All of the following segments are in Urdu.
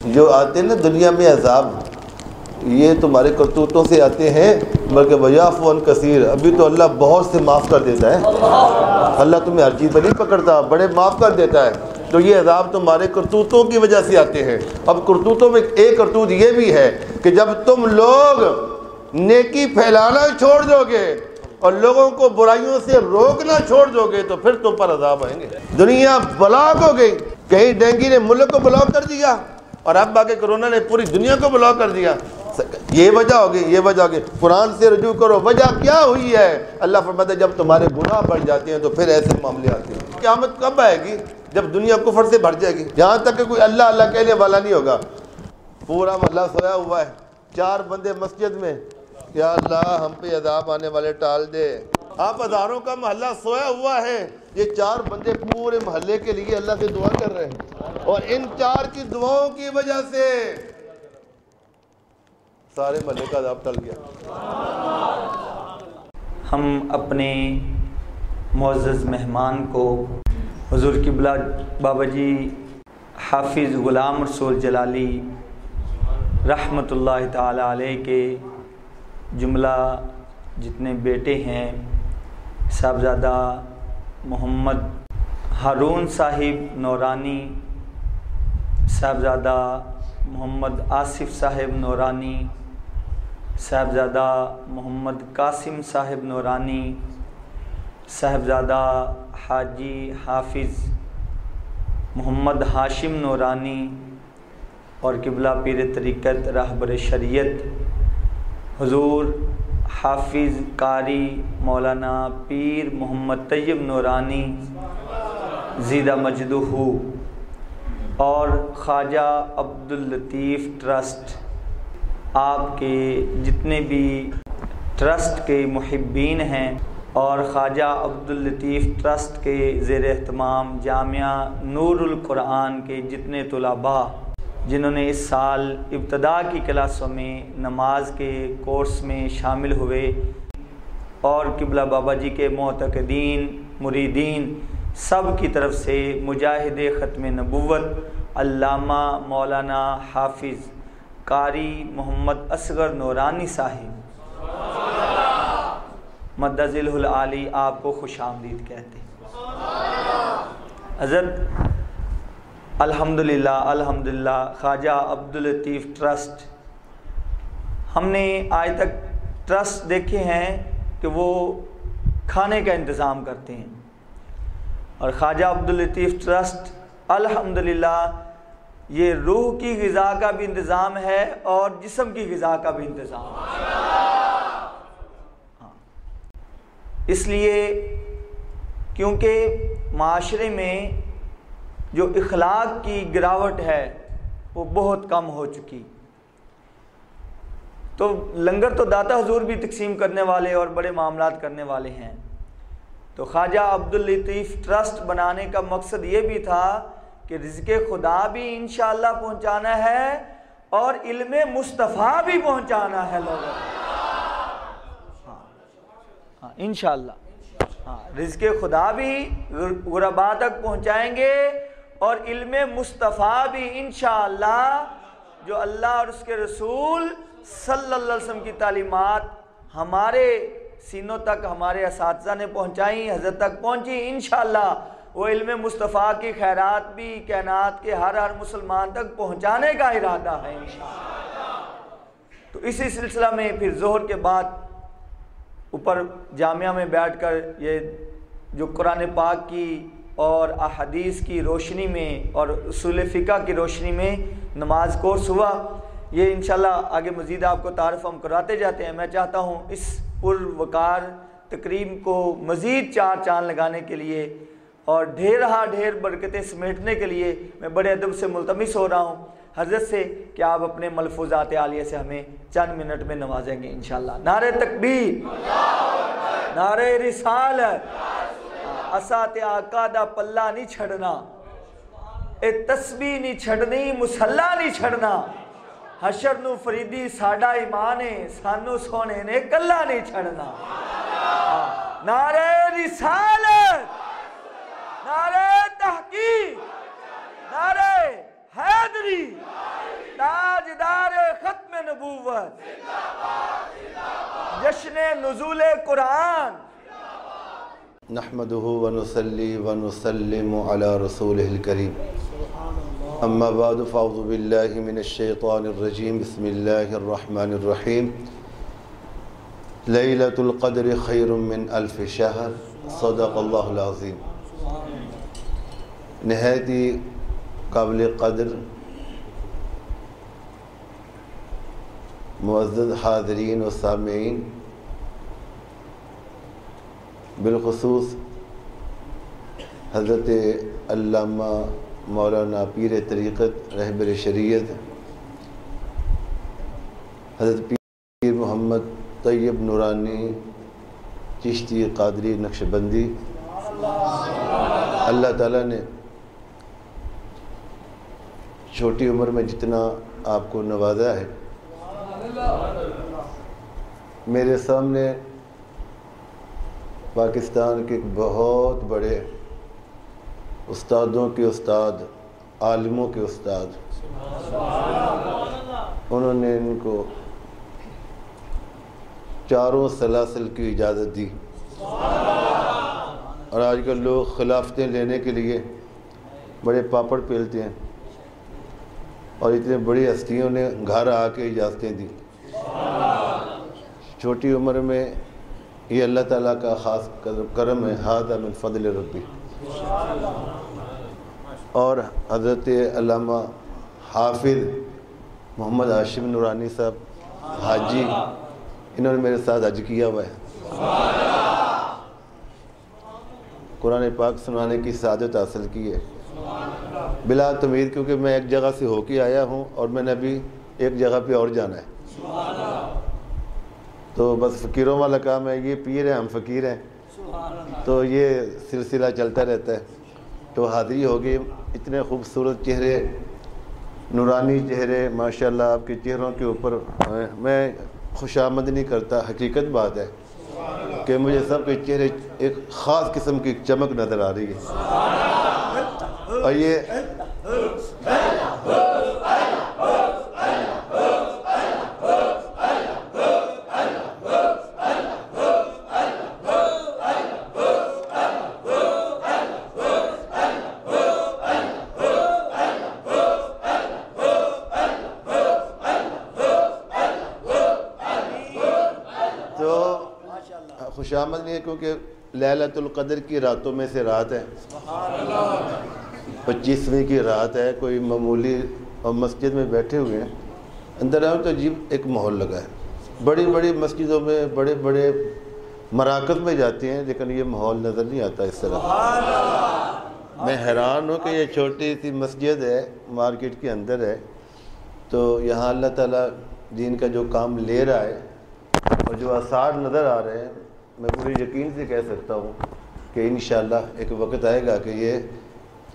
جو آتے ہیں نا دنیا میں عذاب، یہ تمہارے کرتوتوں سے آتے ہیں، بلکہ ویعفو عن کثیر، ابھی تو اللہ بہت سے معاف کر دیتا ہے۔ اللہ تمہیں ہر چیز پہ نہیں پکڑتا، بڑے معاف کر دیتا ہے۔ تو یہ عذاب تمہارے کرتوتوں کی وجہ سے آتے ہیں۔ اب کرتوتوں میں ایک کرتوت یہ بھی ہے کہ جب تم لوگ نیکی پھیلانا چھوڑ دو گے اور لوگوں کو برائیوں سے روکنا چھوڑ دو گے تو پھر تم پر عذاب آئیں گے۔ دنیا بلاک ہو گئی، کہیں ڈینگی نے ملک کو بلاک کر دیا اور اب آگے کرونا نے پوری دنیا کو بلاک کر دیا۔ یہ وجہ ہوگی، یہ وجہ ہوگی۔ قرآن سے رجوع کرو، وجہ کیا ہوئی ہے؟ اللہ فرماتا ہے جب تمہارے گناہ بڑھ جاتے ہیں تو پھر ایسے معاملے آتے ہیں۔ قیامت کب آئے گی؟ جب دنیا کفر سے بھر جائے گی، یہاں تک کہ کوئی اللہ اللہ کہنے والا نہیں ہوگا۔ پورا محلہ سویا ہوا ہے، 4 بندے مسجد میں، یا اللہ ہم پہ عذاب آنے والے ٹال دے۔ آپ ہزاروں کا محلہ سویا ہوا ہے، یہ 4 بندے پورے محلے کے لیے اللہ سے دعا کر رہے ہیں، اور ان 4 کی دعاؤں کی وجہ سے سارے محلے کا عذاب ٹل گیا۔ ہم اپنے معزز مہمان کو حضور قبلہ بابا جی حافظ غلام رسول جلالی رحمۃ اللہ تعالی علیہ کے جملہ جتنے بیٹے ہیں، صاحبزادہ محمد ہارون صاحب نورانی، صاحبزادہ محمد آصف صاحب نورانی، صاحبزادہ محمد قاسم صاحب نورانی، صاحبزادہ حاجی حافظ محمد ہاشم نورانی، اور قبلہ پیر طریقت رہبر شریعت حضور حافظ قاری مولانا پیر محمد طیب نورانی زیدہ مجدہ، اور خواجہ عبداللطیف ٹرسٹ، آپ کے جتنے بھی ٹرسٹ کے محبین ہیں، اور خواجہ عبداللطیف ٹرسٹ کے زیر اہتمام جامعہ نور القرآن کے جتنے طلباء جنہوں نے اس سال ابتدا کی کلاسوں میں نماز کے کورس میں شامل ہوئے، اور قبلہ بابا جی کے معتقدین مریدین، سب کی طرف سے مجاہد ختم نبوت علامہ مولانا حافظ قاری محمد اصغر نورانی صاحب مدذلہ العالی آپ کو خوش آمدید کہتے ہیں۔ حضرت الحمدللہ خواجہ عبداللطیف ٹرسٹ، ہم نے آج تک ٹرسٹ دیکھے ہیں کہ وہ کھانے کا انتظام کرتے ہیں، اور خواجہ عبداللطیف ٹرسٹ الحمدللہ یہ روح کی غذا کا بھی انتظام ہے اور جسم کی غذا کا بھی انتظام ہے۔ اس لیے کیونکہ معاشرے میں جو اخلاق کی گراوٹ ہے وہ بہت کم ہو چکی، تو لنگر تو داتا حضور بھی تقسیم کرنے والے اور بڑے معاملات کرنے والے ہیں، تو خواجہ عبداللطیف ٹرسٹ بنانے کا مقصد یہ بھی تھا کہ رزق خدا بھی انشاءاللہ پہنچانا ہے اور علم مصطفیٰ بھی پہنچانا ہے لوگوں کو۔ انشاءاللہ رزق خدا بھی غرباء تک پہنچائیں گے، اور علم مصطفیٰ بھی انشاءاللہ جو اللہ اور اس کے رسول صلی اللہ علیہ وسلم کی تعلیمات ہمارے سینوں تک ہمارے اساتذہ نے پہنچائیں، حضرت تک پہنچی، انشاءاللہ وہ علم مصطفیٰ کی خیرات بھی کائنات کے ہر مسلمان تک پہنچانے کا ارادہ ہے انشاءاللہ۔ تو اسی سلسلہ میں پھر ظہر کے بعد اوپر جامعہ میں بیٹھ کر یہ جو قرآن پاک کی اور احادیث کی روشنی میں اور اصول فقہ کی روشنی میں نماز کورس ہوا، یہ انشاءاللہ آگے مزید آپ کو تعارف ہم کراتے جاتے ہیں۔ میں چاہتا ہوں اس پروقار تقریب کو مزید 4 چاند لگانے کے لیے اور ڈھیر برکتیں سمیٹنے کے لیے میں بڑے ادب سے ملتمس ہو رہا ہوں حضرت سے کہ آپ اپنے ملفوظات عالیہ سے ہمیں چند منٹ میں نوازیں گے انشاءاللہ۔ نعرہ تکبیر، نعرہ رسالت، اسات آقا دا پلہ نہیں چھڑنا، اے تسبیح نہیں چھڑنی، مسلح نہیں چھڑنا، حشر نو فریدی ساڈا ایمان ہے، سانو سونے نے کلہ نہیں چھڑنا۔ نعرہ رسالت، نعرہ تحقیق، نعرہ حیدری، نبوت، جشن نزول قرآن۔ نحمده ونصلي ونسلم على رسوله الكريم، اما بعد فاعوذ بالله من الشیطان الرجیم، بسم اللہ الرحمن الرحیم۔ لیلۃ القدر خیر من الف شہر، صدق اللہ العظیم۔ نہایت ہی قابل قدر معزز حاضرین و سامعین، بالخصوص حضرت علامہ مولانا پیر طریقت رہبر شریعت حضرت پیر محمد طیب نورانی چشتی قادری نقشبندی، اللہ تعالیٰ نے چھوٹی عمر میں جتنا آپ کو نوازا ہے، میرے سامنے پاکستان کے بہت بڑے استادوں کے استاد، عالموں کے استاد، انہوں نے ان کو چاروں سلاسل کی اجازت دی، اور آج کل لوگ خلافتیں لینے کے لیے بڑے پاپڑ پیلتے ہیں، اور اتنے بڑی ہستیوں نے گھر آ کے اجازتیں دی۔ چھوٹی عمر میں یہ اللہ تعالیٰ کا خاص کرم ہے، ھذا من فضل ربی۔ اور حضرت علامہ حافظ محمد ہاشم نورانی صاحب حاجی، انہوں نے میرے ساتھ حج کیا ہوا ہے، قرآن پاک سنانے کی سعادت حاصل کی ہے بلا تمید، کیونکہ میں ایک جگہ سے ہو کے آیا ہوں اور میں نے ابھی ایک جگہ پہ اور جانا ہے، تو بس فقیروں والا کام ہے، یہ پیر ہیں ہم فقیر ہیں، تو یہ سلسلہ چلتا رہتا ہے۔ تو حاضری ہوگی، اتنے خوبصورت چہرے، نورانی چہرے، ماشاءاللہ آپ کے چہروں کے اوپر میں خوش آمد نہیں کرتا، حقیقت بات ہے کہ مجھے سب کے چہرے ایک خاص قسم کی چمک نظر آ رہی ہے، اور یہ خوش آمد نہیں ہے، کیونکہ لیلۃ القدر کی راتوں میں سے رات ہے، 25ویں کی رات ہے، کوئی معمولی اور مسجد میں بیٹھے ہوئے ہیں، اندر آؤں تو عجیب ایک ماحول لگا ہے۔ بڑی بڑی مسجدوں میں بڑے بڑے مراکز میں جاتے ہیں، لیکن یہ ماحول نظر نہیں آتا اس طرح۔ میں حیران ہوں کہ یہ چھوٹی سی مسجد ہے، مارکیٹ کے اندر ہے، تو یہاں اللہ تعالیٰ دین کا جو کام لے رہا ہے اور جو آثار نظر آ رہے ہیں، میں پوری یقین سے کہہ سکتا ہوں کہ انشاءاللہ ایک وقت آئے گا کہ یہ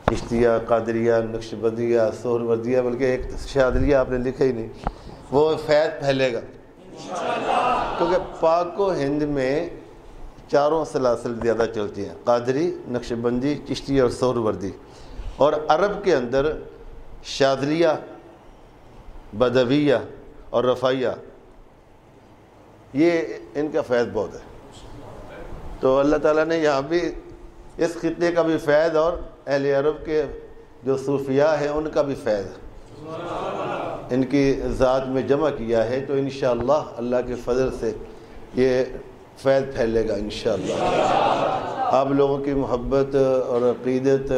چشتیہ، قادریہ، نقشبندیہ، سہروردیہ، بلکہ ایک شاذلیہ آپ نے لکھا ہی نہیں، وہ فیض پھیلے گا، کیونکہ پاک و ہند میں چاروں سلاسل زیادہ چلتی ہیں، قادری، نقشبندی، چشتی اور سہروردی، اور عرب کے اندر شاذلیہ، بدویہ اور رفاعیہ، یہ ان کا فیض بہت ہے۔ تو اللہ تعالیٰ نے یہاں بھی اس خطے کا بھی فیض اور اہل عرب کے جو صوفیاء ہیں ان کا بھی فیض ان کی ذات میں جمع کیا ہے، تو انشاءاللہ اللہ کے فضل سے یہ فیض پھیلے گا انشاءاللہ۔ آپ لوگوں کی محبت اور عقیدت،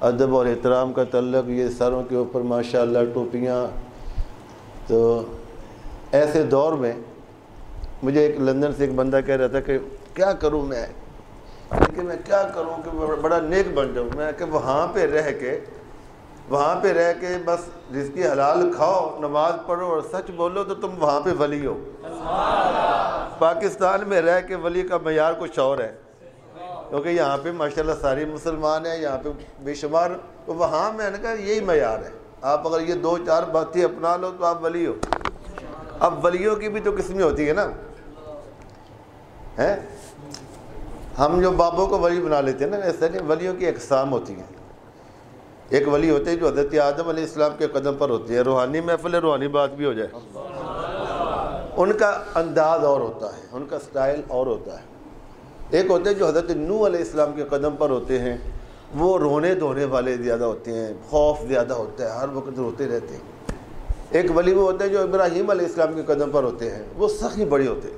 ادب اور احترام کا تعلق، یہ سروں کے اوپر ماشاءاللہ ٹوپیاں، تو ایسے دور میں مجھے ایک لندن سے ایک بندہ کہہ رہا تھا کہ کیا کروں میں، لیکن میں کیا کروں کہ بڑا نیک بن جاؤں، میں کہ وہاں پہ رہ کے بس رزق حلال کھاؤ، نماز پڑھو اور سچ بولو تو تم وہاں پہ ولی ہو۔ پاکستان میں رہ کے ولی کا معیار کچھ اور ہے، کیونکہ یہاں پہ ماشاءاللہ ساری مسلمان ہیں، یہاں پہ بے شمار، تو وہاں میں نے کہا یہی معیار ہے، آپ اگر یہ 2-4 باتیں اپنا لو تو آپ ولی ہو۔ اب ولیوں کی بھی تو قسمیں ہوتی ہے نا، ہم جو بابوں کو ولی بنا لیتے ہیں نا، ایسا نہیں، ولیوں کی اقسام ہوتی ہیں۔ ایک ولی ہوتے ہیں جو حضرت آدم علیہ السلام کے قدم پر ہوتی ہے، روحانی محفل ہے، روحانی بات بھی ہو جائے۔ ان کا انداز اور ہوتا ہے، ان کا سٹائل اور ہوتا ہے۔ ایک ہوتے ہیں جو حضرت نوح علیہ السلام کے قدم پر ہوتے ہیں، وہ رونے دھونے والے زیادہ ہوتے ہیں، خوف زیادہ ہوتا ہے، ہر وقت روتے رہتے ہیں۔ ایک ولی وہ ہوتے ہیں جو ابراہیم علیہ السلام کے قدم پر ہوتے ہیں، وہ سخی بڑے ہوتے ہیں،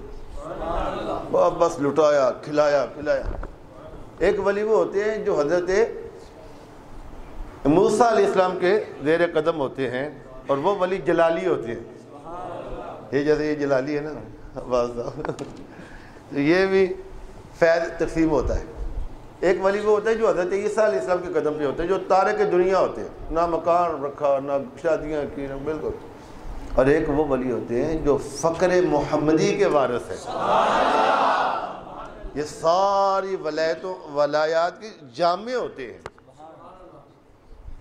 بس لٹایا کھلایا پلایا۔ ایک ولی وہ ہوتے ہیں جو حضرت موسیٰ علیہ السلام کے زیر قدم ہوتے ہیں، اور وہ ولی جلالی ہوتے ہیں۔ یہ جیسے یہ جلالی ہے نا، یہ بھی فیض تقسیم ہوتا ہے۔ ایک ولی وہ ہوتا ہے جو حضرت عیسیٰ علیہ السلام کے قدم پہ ہوتے ہیں، جو تارک دنیا ہوتے ہیں، نہ مکان رکھا نہ شادیاں کی نہ بالکل۔ اور ایک وہ ولی ہوتے ہیں جو فقر محمدی کے وارث ہیں، یہ ساری ولایات کے جامع ہوتے ہیں۔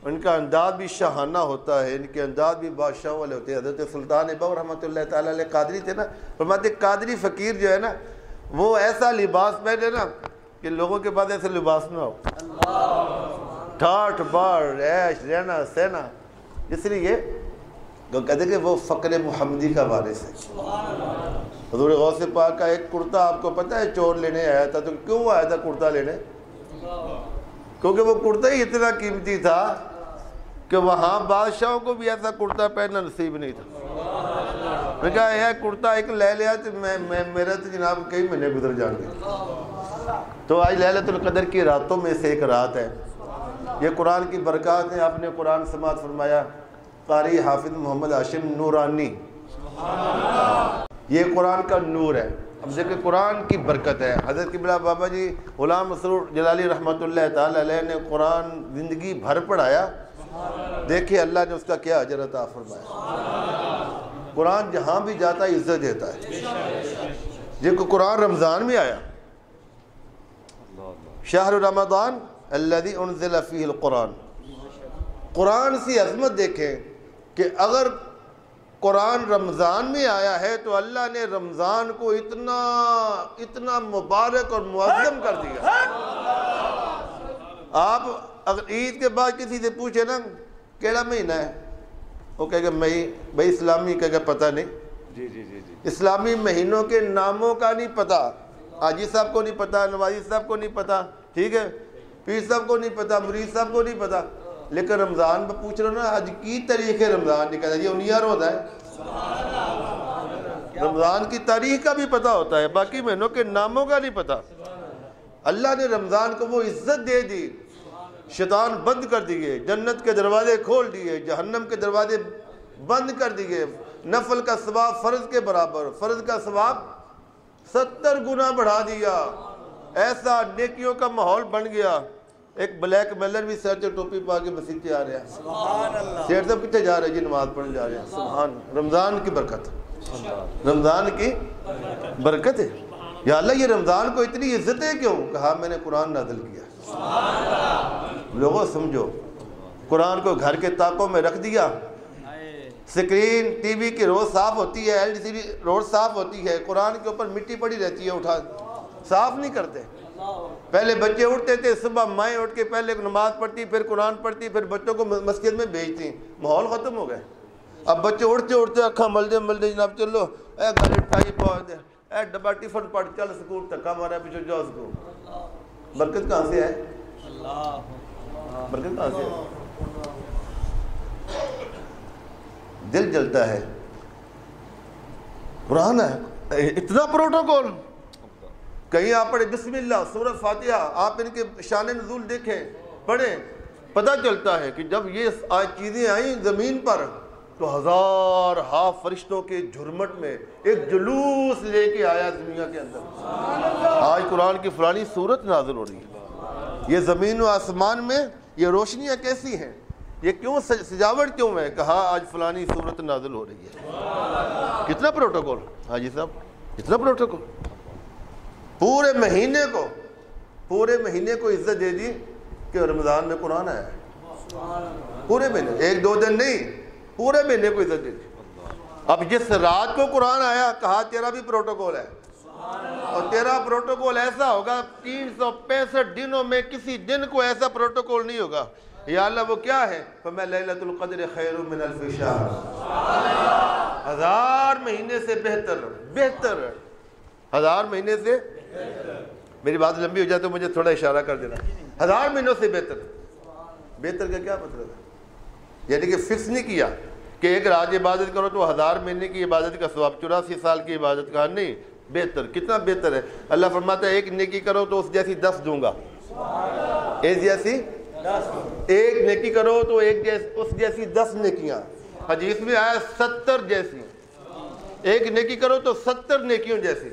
ان کا انداز بھی شاہانہ ہوتا ہے، ان کے انداز بھی بادشاہ والے ہوتے ہیں۔ حضرت سلطان بہو رحمۃ اللہ تعالیٰ علیہ قادری تھے نا، فرماتے قادری فقیر جو ہے نا، وہ ایسا لباس پہنے نا کہ لوگوں کے پاس ایسے لباس نہ ہو، ٹھاٹ باڑ عیش رہنا سہنا، اس لیے کہتے کہ وہ فقر محمدی کا وارث ہے۔ حضور غوث پاک کا ایک کرتا آپ کو پتہ ہے چور لینے آیا تھا، تو کیوں آیا تھا کرتا لینے؟ کیونکہ وہ کرتا ہی اتنا قیمتی تھا کہ وہاں بادشاہوں کو بھی ایسا کرتا پہننا نصیب نہیں تھا۔ میں کہا یہ کرتا ایک لے لیا تو میرا تو جناب کئی مہینے گزر جائیں گے۔ تو آج لیلۃ القدر کی راتوں میں سے ایک رات ہے، یہ قرآن کی برکات ہے۔ آپ نے قرآن سماعت فرمایا، قاری حافظ محمد ہاشم نورانی، یہ قرآن کا نور ہے۔ اب دیکھیں قرآن کی برکت ہے۔ حضرت قبلہ بابا جی غلام مسرور جلالی رحمۃ اللہ تعالی علیہ نے قرآن زندگی بھر پڑھایا، دیکھیں اللہ نے اس کا کیا اجر عطا فرمایا۔ قرآن جہاں بھی جاتا ہے عزت دیتا ہے۔ دیکھو قرآن رمضان میں آیا، شہر رمضان الذی انزل فیہ القرآن، قرآن سی عظمت دیکھیں کہ اگر قرآن رمضان میں آیا ہے تو اللہ نے رمضان کو اتنا مبارک اور معظم کر دیا۔ آپ اگر عید کے بعد کسی سے پوچھیں نا کیڑا مہینہ ہے، وہ کہے گا مئی، بھائی اسلامی کہے گا پتہ نہیں، اسلامی مہینوں کے ناموں کا نہیں پتہ، حاجی صاحب کو نہیں پتہ، نوازی صاحب کو نہیں پتہ، ٹھیک ہے، پیر صاحب کو نہیں پتہ، مرید صاحب کو نہیں پتہ، لیکن رمضان میں پوچھ رہا ہوں نا آج کی تاریخ ہے رمضان نہیں کہتا، یہ 19 روزہ ہے۔ رمضان کی تاریخ کا بھی پتہ ہوتا ہے، باقی مہینوں کے ناموں کا نہیں پتہ۔ اللہ نے رمضان کو وہ عزت دے دی، شیطان بند کر دیے، جنت کے دروازے کھول دیے، جہنم کے دروازے بند کر دیے، نفل کا ثواب فرض کے برابر، فرض کا ثواب 70 گنا بڑھا دیا، ایسا نیکیوں کا ماحول بن گیا۔ ایک بلیک میلر بھی سر سے ٹوپی پا کے مسجد سے آ رہا ہے، سبحان اللہ، سیر صاحب کتنے جا رہے ہیں جی؟ نماز پڑھنے جا رہے ہیں۔ سبحان رمضان کی برکت، رمضان کی برکت ہے۔ یا اللہ یہ رمضان کو اتنی عزت ہے کیوں؟ کہا میں نے قرآن نازل کیا۔ لوگوں سمجھو، قرآن کو گھر کے طاقوں میں رکھ دیا، سکرین ٹی وی کی روز صاف ہوتی ہے، LCD روز صاف ہوتی ہے، قرآن کے اوپر مٹی پڑی رہتی ہے، اٹھا صاف نہیں کرتے۔ پہلے بچے اٹھتے تھے صبح، مائیں اٹھ کے پہلے نماز پڑھتی، پھر قرآن پڑھتی، پھر بچوں کو مسجد میں بھیجتی، ماحول ختم ہو گئے۔ اب بچے اٹھتے اکھاں ملدے جناب چلو اے گھر ٹائی پہنچ دے، اے ڈبا ٹفن پڑھ چل سکول تکا مارا پیچھے جاؤ سکول۔ برکت کہاں سے ہے؟ برکت کہاں سے ہے؟ دل جلتا ہے، قرآن ہے اتنا پروٹوکول۔ کہیں آپ پڑھیں بسم اللہ سورہ فاتحہ، آپ ان کے شان نزول دیکھیں پڑھیں، پتہ چلتا ہے کہ جب یہ چیزیں آئیں زمین پر تو ہزار فرشتوں کے جھرمٹ میں ایک جلوس لے کے آیا دنیا کے اندر۔ آج قرآن کی فلانی صورت نازل ہو رہی ہے، یہ زمین و آسمان میں یہ روشنیاں کیسی ہیں، یہ کیوں سجاوٹ کیوں ہے؟ کہا آج فلانی صورت نازل ہو رہی ہے۔ کتنا پروٹوکول حاجی صاحب، کتنا پروٹوکول۔ پورے مہینے کو عزت دے دی کہ رمضان میں قرآن آیا ہے، پورے مہینے، ایک دو دن نہیں، پورے مہینے کو عزت دے دی۔ اب جس رات کو قرآن آیا کہا تیرا بھی پروٹوکول ہے، اور تیرا پروٹوکول ایسا ہوگا 365 دنوں میں کسی دن کو ایسا پروٹوکول نہیں ہوگا۔ یا اللہ وہ کیا ہے؟ فَمَا لَيْلَةُ الْقَدْرِ خَيْرٌ مِّنَ أَلْفِ شَهْرٍ، 1000 مہینے سے بہتر. بہتر 1000 مہینے سے. میری بات لمبی ہو جائے تو مجھے تھوڑا اشارہ کر دینا. 1000 مہینوں سے بہتر. بہتر کا کیا مطلب ہے؟ یعنی کہ فکس نہیں کیا کہ ایک رات عبادت کرو تو 1000 مہینے کی عبادت کا ثواب, 84 سال کی عبادت کا نہیں. بہتر کتنا بہتر ہے. اللہ فرماتا ہے ایک نیکی کرو تو اس جیسی 10 دوں گا. ایک جیسی 10. ایک نیکی کرو تو اس جیسی 10 نیکیاں. حدیث میں آیا 70 جیسی. ایک نیکی کرو تو 70 نیکیوں جیسی.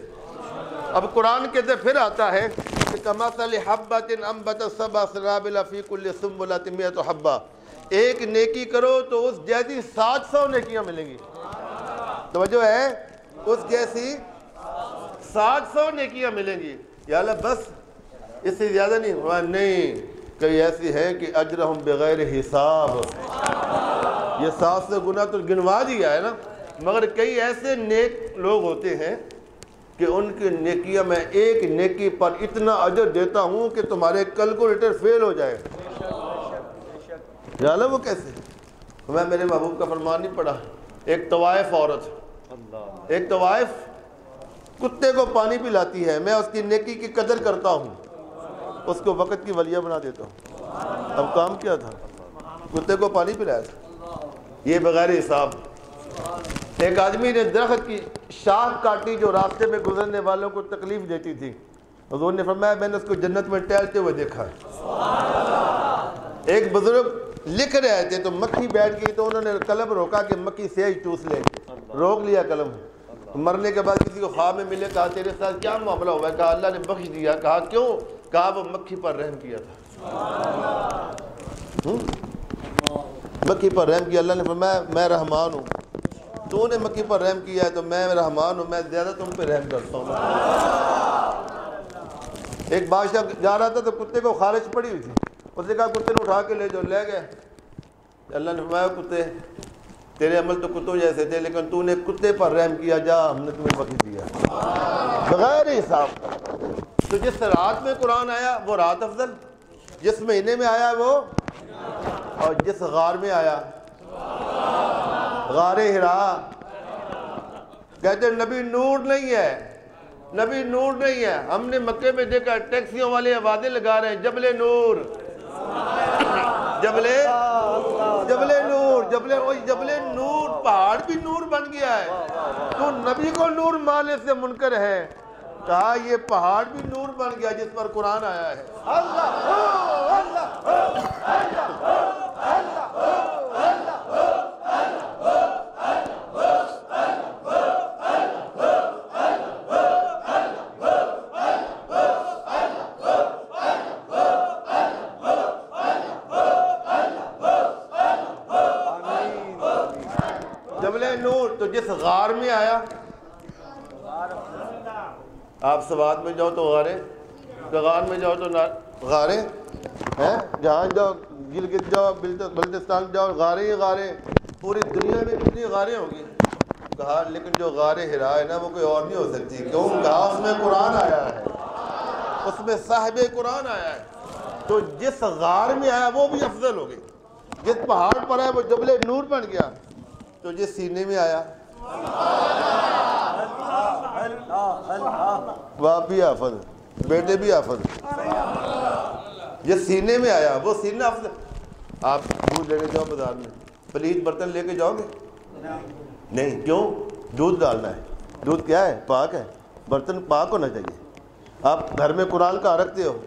اب قرآن کے اندر پھر آتا ہے کہ کمثل حبۃ انبتت سبع سنابل فی کل سنبلۃ مئۃ حبۃ. ایک نیکی کرو تو اس جیسی 700 نیکیاں ملیں گی. توجہ ہے, اس جیسی 700 نیکیاں ملیں گی. یا اللہ بس اس سے زیادہ نہیں. نہیں, کئی ایسی ہے کہ اجرہم بغیر حساب. یہ 700 گنا تو گنوا دیا ہے نا, مگر کئی ایسے نیک لوگ ہوتے ہیں کہ ان کی نیکیاں میں ایک نیکی پر اتنا اجر دیتا ہوں کہ تمہارے کیلکولیٹر فیل ہو جائے. جانا وہ کیسے؟ میں میرے محبوب کا فرمان نہیں پڑھا. ایک طوائف عورت, ایک طوائف کتے کو پانی پلاتی ہے, میں اس کی نیکی کی قدر کرتا ہوں, اس کو وقت کی ولیہ بنا دیتا ہوں. اب کام کیا تھا؟ کتے کو پانی پلایا تھا, یہ بغیر حساب. ایک آدمی نے درخت کی شاخ کاٹی جو راستے میں گزرنے والوں کو تکلیف دیتی تھی. حضور نے فرمایا میں نے اس کو جنت میں ٹہلتے ہوئے دیکھا ہے. ایک بزرگ لکھ رہے تھے تو مکھی بیٹھ گئی تو انہوں نے قلم روکا کہ مکھی سیاہی چوس لے. روک لیا قلم. مرنے کے بعد کسی کو خواب میں ملے, کہا تیرے ساتھ کیا معاملہ ہوا ہے؟ کہا اللہ نے بخش دیا. کہا کیوں؟ کہا وہ مکھی پر رحم کیا تھا. مکھی پر رحم کیا. اللہ نے فرمایا میں رحمان ہوں, تو نے مکھی پر رحم کیا ہے تو میں رحمان ہوں, میں زیادہ تم پہ رحم کرتا ہوں. ایک بادشاہ جا رہا تھا تو کتے کو خارش پڑی ہوئی تھی. اس نے کہا کتے نے اٹھا کے لے جاؤ. لے گئے. اللہ نے فرمایا کتے تیرے عمل تو کتوں جیسے تھے لیکن تو نے کتے پر رحم کیا, جا ہم نے تمہیں بخش دیا بغیر حساب. تو جس رات میں قرآن آیا وہ رات افضل, جس مہینے میں آیا وہ, اور جس غار میں آیا غار ہرا. کہتے نبی نور نہیں ہے, نبی نور نہیں ہے. ہم نے مکے میں دیکھا ٹیکسیوں والے آوازیں لگا رہے ہیں جبل نور, جبل نور, جبل نور. پہاڑ بھی نور بن گیا ہے. تو نبی کو نور ماننے سے منکر ہے. کہا یہ پہاڑ بھی نور بن گیا جس پر قرآن آیا ہے. جبل نور. تو جس غار میں آیا, آپ سوات میں جاؤ تو غاریں, غار میں جاؤ تو غاریں ہیں, جہاں جاؤ گلگت جاؤ بلتستان جاؤ غاریں ہی غاریں. پوری دنیا میں کتنی غاریں ہوگی. کہا لیکن جو غار ہرا ہے نا وہ کوئی اور نہیں ہو سکتی. کیوں؟ کہا اس میں قرآن آیا ہے, اس میں صاحب قرآن آیا ہے. تو جس غار میں آیا وہ بھی افضل ہو گئی. جس پہاڑ پر ہے وہ جبل نور بن گیا. تو جس سینے میں آیا باپ بھی حافظ, بیٹے بھی حافظ. جس سینے میں آیا وہ سینہ افضل. آپ دودھ لے کے جاؤ بازار میں, پلیت برتن لے کے جاؤ گے؟ نہیں. کیوں؟ دودھ ڈالنا ہے. دودھ کیا ہے؟ پاک ہے. برتن پاک ہونا چاہیے. آپ گھر میں قرآن کا رکھتے ہو.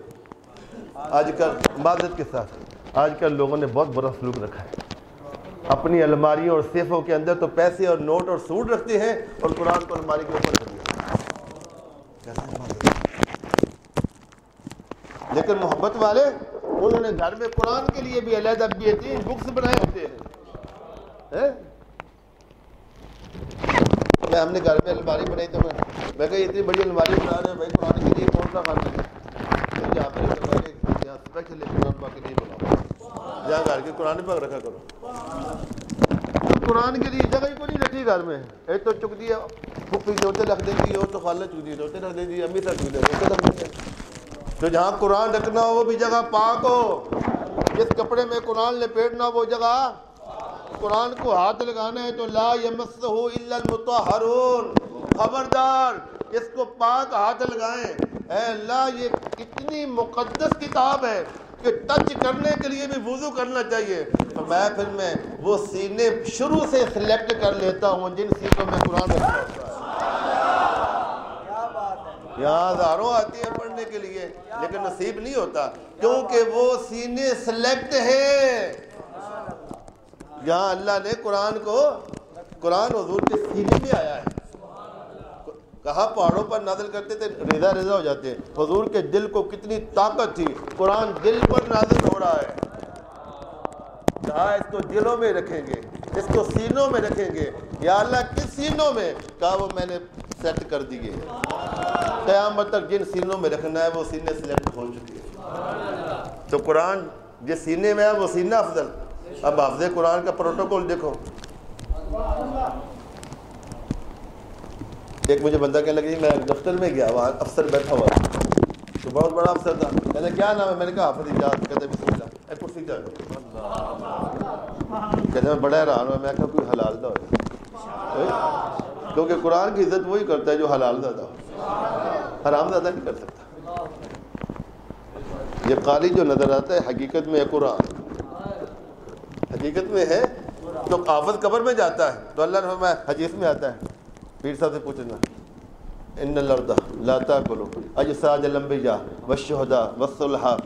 آج کل معذرت کے ساتھ آج کل لوگوں نے بہت برا سلوک رکھا ہے. اپنی الماریوں اور سیفوں کے اندر تو پیسے اور نوٹ اور سوٹ رکھتے ہیں اور قرآن کو الماری کے اوپر رکھ دیا. لیکن محبت والے انہوں نے گھر میں قرآن کے لیے بھی علیحدہ بہترین بکس بنائے ہوتے ہیں. میں ہم نے گھر میں الماری بنائی تو میں کہا اتنی بڑی الماری بنا رہے ہیں بھائی, قرآن کے لیے کون سا خان ہے؟ یہاں پہ یہاں اسپیشل قرآن پاک کے لیے بناؤ, جہاں گھر کے قرآن پاک رکھا کرو. قرآن کے لیے جگہ ہی کو نہیں رکھی گھر میں. ایک تو چک دیا پھپھی جوتے رکھ دیتی, اور تو خالہ چک دی جوتے رکھ دیتی, امی سے چک دیتے رکھ دیتے. تو جہاں قرآن رکھنا ہو وہ بھی جگہ پاک ہو. جس کپڑے میں قرآن لپیٹنا ہو وہ جگہ قرآن کو ہاتھ لگانا ہے تو لا یمسہ الا المطہرون، خبردار اس کو پاک ہاتھ لگائیں۔ اے اللہ یہ اتنی مقدس کتاب ہے کہ ٹچ کرنے کے لیے بھی وضو کرنا چاہیے۔ تو پھر میں وہ سینے شروع سے سلیکٹ کر لیتا ہوں جن سینوں میں قرآن رکھا ہوتا ہے۔ یہاں ہزاروں آتی ہیں پڑھنے کے لیے لیکن نصیب نہیں ہوتا، کیونکہ وہ سینے سلیکٹ ہیں جہاں اللہ نے قرآن حضور کے سینے میں آیا ہے۔ کہا پہاڑوں پر نازل کرتے تھے ریزہ ریزہ ہو جاتے ہیں، حضور کے دل کو کتنی طاقت تھی، قرآن دل پر نازل ہو رہا ہے۔ کہا اس کو دلوں میں رکھیں گے، اس کو سینوں میں رکھیں گے۔ یا اللہ کس سینوں میں؟ کہا وہ میں نے سیٹ کر دیے، قیامت تک جن سینوں میں رکھنا ہے وہ سینے سلیکٹ ہو چکے ہیں۔ تو قرآن جس سینے میں ہے وہ سینہ افضل۔ اب حافظ قرآن کا پروٹوکول دیکھو۔ ایک مجھے بندہ کہنے لگا میں دفتر میں گیا، وہاں افسر بیٹھا ہوا تو بہت بڑا افسر تھا، کہتے کیا نام ہے؟ میں نے کہا حافظ اجاز۔ کہتے بسم اللہ، اے کرسی جا۔ کہتے میں بڑا حیران ہوا، میں کہا کوئی حلال دا ہو، کیونکہ قرآن کی عزت وہی کرتا ہے جو حلال زادہ ہو، حرام زادہ نہیں کر سکتا۔ یہ قاری جو نظر آتا ہے حقیقت میں ہے قرآن، حقیقت میں ہے۔ تو حافظ قبر میں جاتا ہے تو اللہ نے فرمایا، حدیث میں آتا ہے، پیر صاحب سے پوچھنا، ان الارض لا تاکل اجساد الانبیاء والشہداء والصلحاء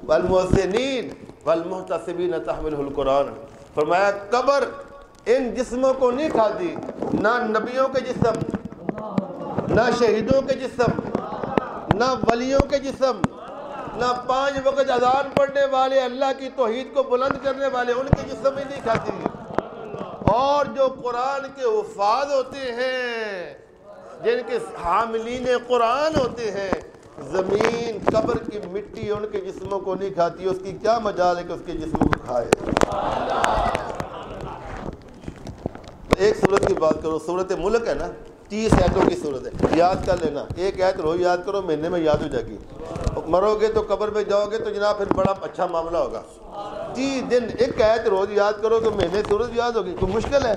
والمحسنین والمحتسبین تحملہ القرآن۔ فرمایا قبر ان جسموں کو نہیں کھاتی، نہ نبیوں کے جسم، نہ شہیدوں کے جسم، نہ ولیوں کے جسم، نہ 5 وقت اذان پڑھنے والے اللہ کی توحید کو بلند کرنے والے ان کے جسم ہی نہیں کھاتی۔ اور جو قرآن کے حفاظ ہوتے ہیں، جن کے حاملین قرآن ہوتے ہیں، زمین قبر کی مٹی ان کے جسموں کو نہیں کھاتی، اس کی کیا مجال ہے کہ اس کے جسموں کو کھائے۔ ایک سورت کی بات کرو، سورت ملک ہے نا، 30 آیتوں کی سورت ہے، یاد کر لینا، ایک آیت روز یاد کرو، مہینے میں یاد ہو جائے گی۔ مرو گے تو قبر میں جاؤ گے تو جناب پھر بڑا اچھا معاملہ ہوگا۔ 30 دن ایک آیت روز یاد کرو تو مہینے سورت یاد ہوگی، تو مشکل ہے۔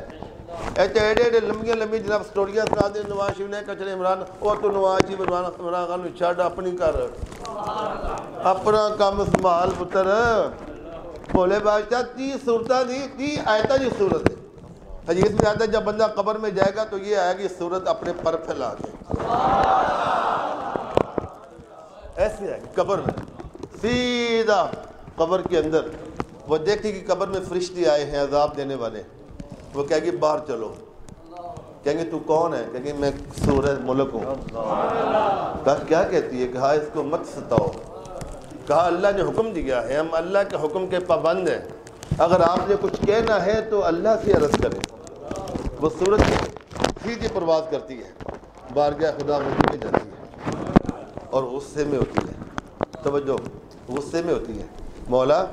ایسے ایڈے لمبی جناب سٹوریاں سنا دیں، نواز شریف نے کچرے عمران، وہ تو نواز شریف عمران خان چھڈ اپنی کر، اپنا کام سنبھال پتر۔ بھولے بادشاہ 30 صورتیں دی، 30 آیتیں دی صورت ہے۔ حدیث میں آتا ہے جب بندہ قبر میں جائے گا تو یہ آئے گی صورت اپنے پر پھیلا کے، ایسے ہے قبر میں، سیدھا قبر کے اندر وہ دیکھے کہ قبر میں فرشتے آئے ہیں عذاب دینے والے، وہ کہے گی باہر چلو، کہیں گے تو کون ہے؟ کہیں گے میں سورہ ملک ہوں۔ کہا کیا کہتی ہے؟ کہا اس کو مت ستاؤ۔ کہا اللہ نے حکم دیا ہے، ہم اللہ کے حکم کے پابند ہیں، اگر آپ نے کچھ کہنا ہے تو اللہ سے عرض کریں۔ وہ سورج سیدھی پرواز کرتی ہے، بارگاہ خدا میں جاتی ہے اور غصے میں ہوتی ہے، توجہ غصے میں ہوتی ہے، مولا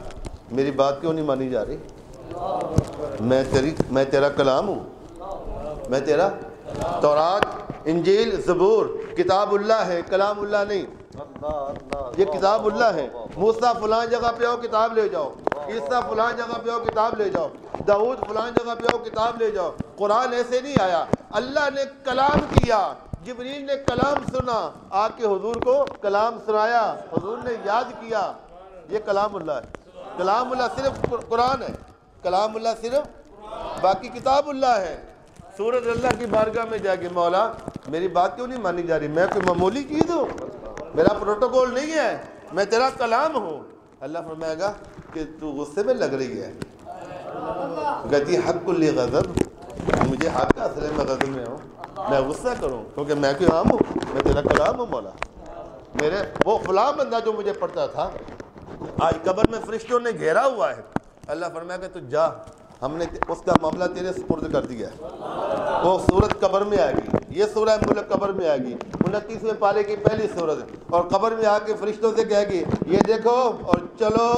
میری بات کیوں نہیں مانی جا رہی؟ میں تیرا کلام ہوں، میں تیرا تورات انجیل زبور کتاب اللہ ہے، کلام اللہ نہیں، یہ کتاب اللہ ہے۔ موسیٰ فلان جگہ پہ آؤ کتاب لے جاؤ، عیسیٰ فلان جگہ پہ آؤ کتاب لے جاؤ، داؤد فلان جگہ پہ آؤ کتاب لے جاؤ۔ قرآن ایسے نہیں آیا، اللہ نے کلام کیا، جبریل نے کلام سنا، آ کے حضور کو کلام سنایا، حضور نے یاد کیا، یہ کلام اللہ ہے۔ کلام اللہ صرف قرآن ہے، کلام اللہ صرف، باقی کتاب اللہ ہے۔ سورج اللہ کی بارگاہ میں جائے گی، مولا میری بات کیوں نہیں مانی جا رہی؟ میں کوئی معمولی چیز ہوں؟ میرا پروٹوکول نہیں ہے، میں تیرا کلام ہوں۔ اللہ فرمائے گا کہ تو غصے میں لگ رہی ہے، کہتی حق کل غضب، مجھے حق کا اصل میں غضب میں ہوں، میں غصہ کروں کیونکہ میں کوئی عام ہوں؟ میں تیرا کلام ہوں مولا۔ میرے وہ فلاں بندہ جو مجھے پڑھتا تھا آج قبر میں فرشتوں نے گھیرا ہوا ہے، اللہ فرمائے گا تو جا، ہم نے اس کا معاملہ تیرے سپرد کر دیا ہے۔ وہ سورت قبر میں آئے گی، یہ سورہ ملک قبر میں آئے گی، 29ویں پارے کی پہلی سورت، اور قبر میں آ کے فرشتوں سے کہے گی یہ دیکھو اور چلو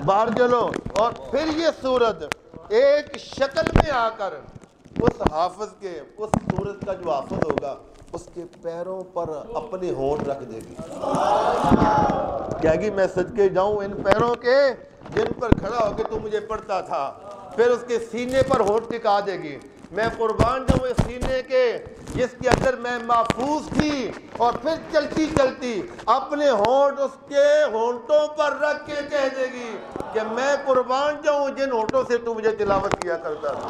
باہر چلو، اور پھر یہ سورت ایک شکل میں آ کر اس حافظ کے، اس سورت کا جو حافظ ہوگا اس کے پیروں پر اپنے ہونٹ رکھ دے گی، کہے گی میں صدقے جاؤں ان پیروں کے جن پر کھڑا ہو کے تو مجھے پڑھتا تھا، پھر اس کے سینے پر ہونٹ ٹکا دے گی۔ میں قربان جاؤں اس سینے کے جس کے اندر میں محفوظ تھی، اور پھر چلتی چلتی اپنے ہونٹ اس کے ہونٹوں پر رکھ کے کہہ دے گی کہ میں قربان جاؤں جن ہونٹوں سے تو مجھے تلاوت کیا کرتا تھا،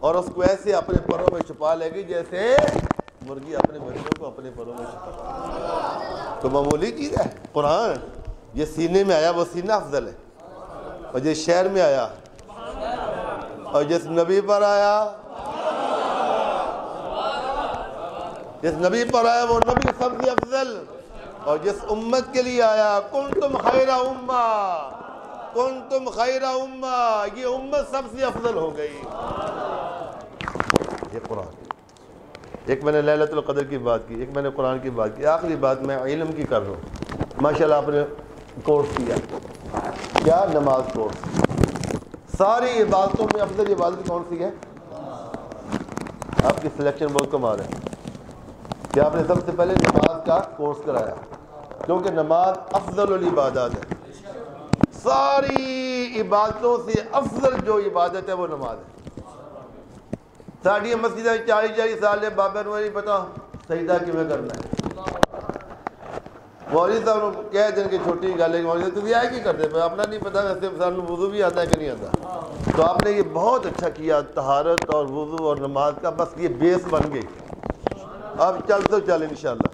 اور اس کو ایسے اپنے پروں میں چھپا لے گی جیسے مرغی اپنے بچوں کو اپنے پروں میں چھپا۔ تو معمولی چیز ہے قرآن، یہ سینے میں آیا وہ سینہ افضل ہے، اور جس شہر میں آیا اور جس نبی پر آیا، جس نبی پر آیا وہ نبی سب سے افضل، اور جس امت کے لیے آیا کنتم خیر امہ، کنتم خیر امہ، یہ امت سب سے افضل ہو گئی۔ یہ قرآن۔ ایک میں نے لیلۃ القدر کی بات کی، ایک میں نے قرآن کی بات کی، آخری بات میں علم کی کر رہا ہوں۔ ماشاءاللہ آپ نے کورس کیا، کیا نماز کورس۔ ساری عبادتوں میں افضل عبادت کون سی ہے؟ آپ کی سلیکشن بہت کمال ہے کہ آپ نے سب سے پہلے نماز کا کورس کرایا، کیونکہ نماز افضل العبادات ہے۔ ساری عبادتوں سے افضل جو عبادت ہے وہ نماز ہے۔ ساڑھی مسجد 40 سال ہے، بابا نو نہیں پتا سجدہ کیویں کرنا ہے۔ مولوی صاحب کہہ دیں کہ چھوٹی گل ہے، مولوی صاحب تھی آئے کی کرتے پہ اپنا نہیں پتا، ویسے سانو وضو بھی آتا ہے کہ نہیں آتا۔ تو آپ نے یہ بہت اچھا کیا، طہارت اور وضو اور نماز کا، بس یہ بیس بن گئی۔ اب چل تو چل انشاءاللہ۔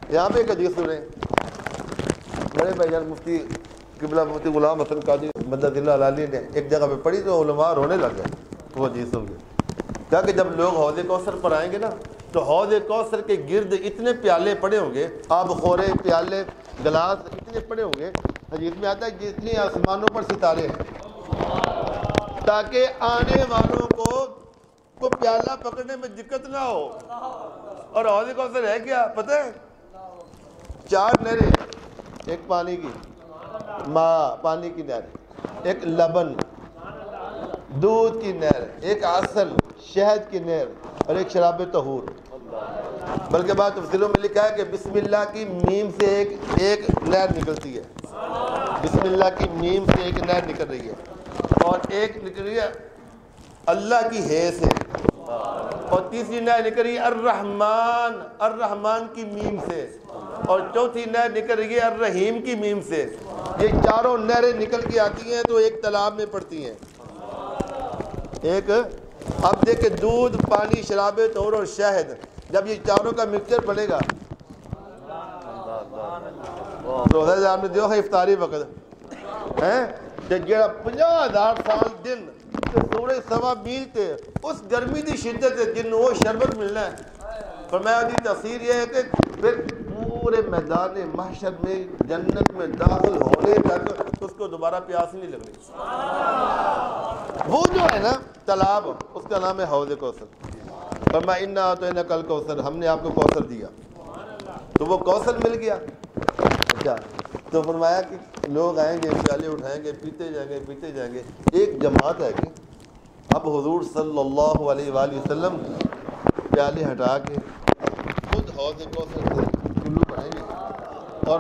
یہاں پہ ایک حدیث سنیں، بڑے بھائی جان مفتی قبلہ مفتی غلام حسن قادری مدد اللہ علیہ نے ایک جگہ پہ پڑھی تو علماء رونے لگ گئے وہ حدیث سن کے۔ کہا کہ جب لوگ حوض کوثر پر آئیں گے نا تو حوض کوثر کے گرد اتنے پیالے پڑے ہوں گے، آب خورے، پیالے، گلاس اتنے پڑے ہوں گے، حدیث میں آتا ہے جتنے آسمانوں پر ستارے ہیں، تاکہ آنے والوں کو پیالہ پکڑنے میں دقت نہ ہو۔ اور حوض کوثر ہے کیا پتہ ہے؟ 4 نہریں، ایک پانی کی ماں پانی کی نہر، ایک لبن دودھ کی نہر، ایک عسل شہد کی نہر، اور ایک شراب طہور۔ بلکہ بعض تفسیروں میں لکھا ہے کہ بسم اللہ کی میم سے ایک نہر نکلتی ہے، بسم اللہ کی میم سے ایک نہر نکل رہی ہے، اور ایک نکل رہی ہے اللہ کی ہے سے، اور تیسری نہر نکل رہی ہے الرحمن، الرحمن کی میم سے، اور چوتھی نہر نکل رہی ہے الرحیم کی میم سے۔ یہ چاروں نہریں نکل کے آتی ہیں تو ایک تالاب میں پڑتی ہیں۔ ایک اب دیکھیں دودھ، پانی، شراب طہور اور شہد، جب یہ چاروں کا مکسچر بنے گا، روزہ صاحب نے دیکھا افطاری وقت ہیں جڑا 50,000 سال دن سورج سوا میل تے اس گرمی دی شدت ہے جن وہ شربت ملنا ہے۔ فرمایا دی تفسیر یہ ہے کہ پھر پورے میدان محشر میں جنت میں داخل ہونے تک اس کو دوبارہ پیاس نہیں لگنی۔ وہ جو ہے نا تالاب، اس کا نام ہے حوض کوثر۔ فرمایا انا اعطیناک الکوثر، ہم نے آپ کو کوثر دیا، تو وہ کوثر مل گیا۔ اچھا تو فرمایا کہ لوگ آئیں گے، پیالے اٹھائیں گے، پیتے جائیں گے، پیتے جائیں گے۔ ایک جماعت ہے کہ اب حضور صلی اللہ علیہ وآلہ وسلم پیالے ہٹا کے خود حوض کوثر سے کلو بنائیں گے اور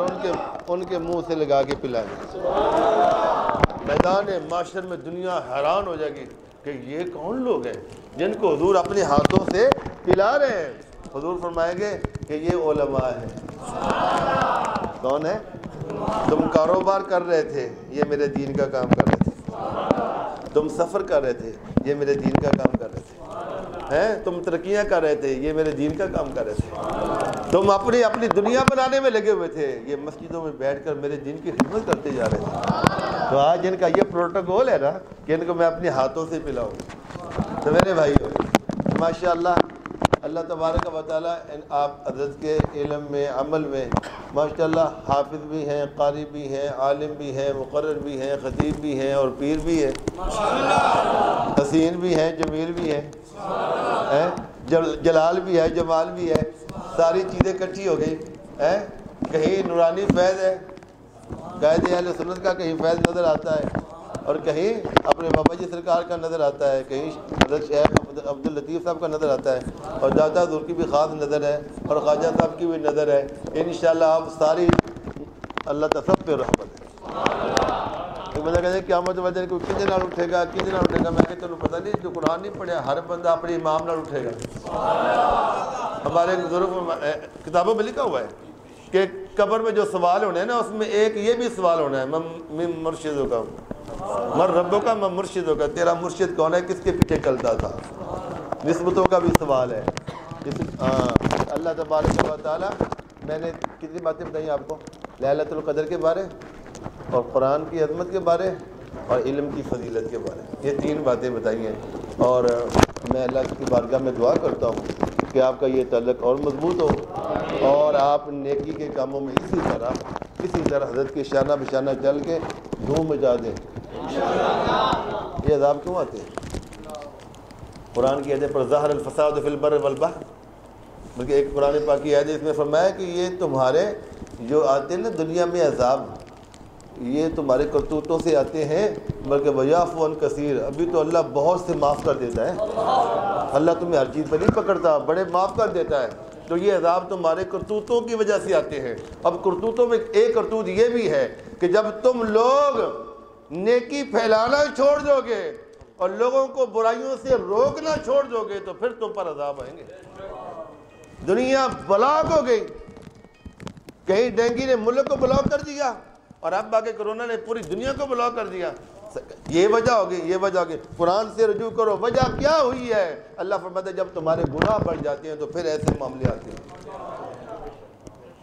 ان کے منہ سے لگا کے پلائیں گے۔ میدان معاشر میں دنیا حیران ہو جائے گی کہ یہ کون لوگ ہیں جن کو حضور اپنے ہاتھوں سے پلا رہے ہیں۔ حضور فرمائیں گے کہ یہ علماء ہیں۔ کون ہے؟ تم کاروبار کر رہے تھے، یہ میرے دین کا کام کر رہے تھے۔ تم سفر کر رہے تھے، یہ میرے دین کا کام کر رہے تھے۔ تم ترقیاں کر رہے تھے، یہ میرے دین کا کام کر رہے تھے۔ تم اپنی دنیا بنانے میں لگے ہوئے تھے، یہ مسجدوں میں بیٹھ کر میرے دین کی خدمت کرتے جا رہے تھے۔ تو آج جن کا یہ پروٹوکول ہے نا کہ ان کو میں اپنے ہاتھوں سے پلاؤں، تو میرے بھائی ماشاءاللہ اللہ تبارک و تعالیٰ آپ حضرت کے علم میں، عمل میں ماشاءاللہ حافظ بھی ہیں، قاری بھی ہیں، عالم بھی ہیں، مقرر بھی ہیں، خطیب بھی ہیں، اور پیر بھی ہیں، حسین بھی ہیں، جمیل بھی ہیں، جلال بھی ہے، جمال بھی ہے، ساری چیزیں کٹھی ہو گئی۔ کہیں نورانی فیض ہے، قائد اہل سنت کا کہیں فیض نظر آتا ہے، اور کہیں اپنے بابا جی سرکار کا نظر آتا ہے، کہیں حضرت شیخ عبد اللطیف صاحب کا نظر آتا ہے، اور داتا حضور کی بھی خاص نظر ہے، اور خواجہ صاحب کی بھی نظر ہے۔ انشاءاللہ آپ ساری اللہ تعالیٰ سب پہ رحمت ہے۔ ایک بندہ کہتے ہیں قیامت والے دن کوئی کتنے نال اٹھے گا، کتنے نال اٹھے گا؟ میں کہ چلو پتہ نہیں، جو قرآن نہیں پڑھا ہر بندہ اپنے امام نال اٹھے گا۔ ہمارے بزرگ کتابوں میں لکھا ہوا ہے کہ قبر میں جو سوال ہونے ہیں نا، اس میں ایک یہ بھی سوال ہونا ہے، من مرشدوں کا، مر ربوں کا، من مرشدوں کا، تیرا مرشد کون ہے، کس کے پیچھے چلتا تھا؟ نسبتوں کا بھی سوال ہے۔ اللہ تبارک و تعالیٰ، میں نے کتنی باتیں بتائیں آپ کو، لیلۃ القدر کے بارے اور قرآن کی عظمت کے بارے اور علم کی فضیلت کے بارے، یہ 3 باتیں بتائی ہیں۔ اور میں اللہ کی بارگاہ میں دعا کرتا ہوں کہ آپ کا یہ تعلق اور مضبوط ہو اور آپ نیکی کے کاموں میں اسی طرح حضرت کے شانہ بشانہ چل کے دھوم مچا دیں۔ یہ عذاب کیوں آتے ہیں؟ قرآن کی آیت پر ظاہر الفساد فی البر والبحر، بلکہ ایک قرآن پاک کی آیت اس میں فرمایا کہ یہ تمہارے جو آتے ہیں نا دنیا میں عذاب، یہ تمہارے کرتوتوں سے آتے ہیں، بلکہ ویعفو عن کثیر، ابھی تو اللہ بہت سے معاف کر دیتا ہے۔ اللہ تمہیں ہر چیز پہ نہیں پکڑتا، بڑے معاف کر دیتا ہے۔ تو یہ عذاب تمہارے کرتوتوں کی وجہ سے آتے ہیں۔ اب کرتوتوں میں ایک کرتوت یہ بھی ہے کہ جب تم لوگ نیکی پھیلانا چھوڑ دو گے اور لوگوں کو برائیوں سے روکنا چھوڑ دو گے تو پھر تم پر عذاب آئیں گے۔ دنیا بلاک ہو گئی، کہیں ڈینگی نے ملک کو بلاک کر دیا اور اب آگے کرونا نے پوری دنیا کو بلاک کر دیا۔ یہ وجہ ہوگی، یہ وجہ ہوگی۔ قرآن سے رجوع کرو، وجہ کیا ہوئی ہے؟ اللہ فرماتا ہے جب تمہارے گناہ بڑھ جاتے ہیں تو پھر ایسے معاملے آتے ہیں۔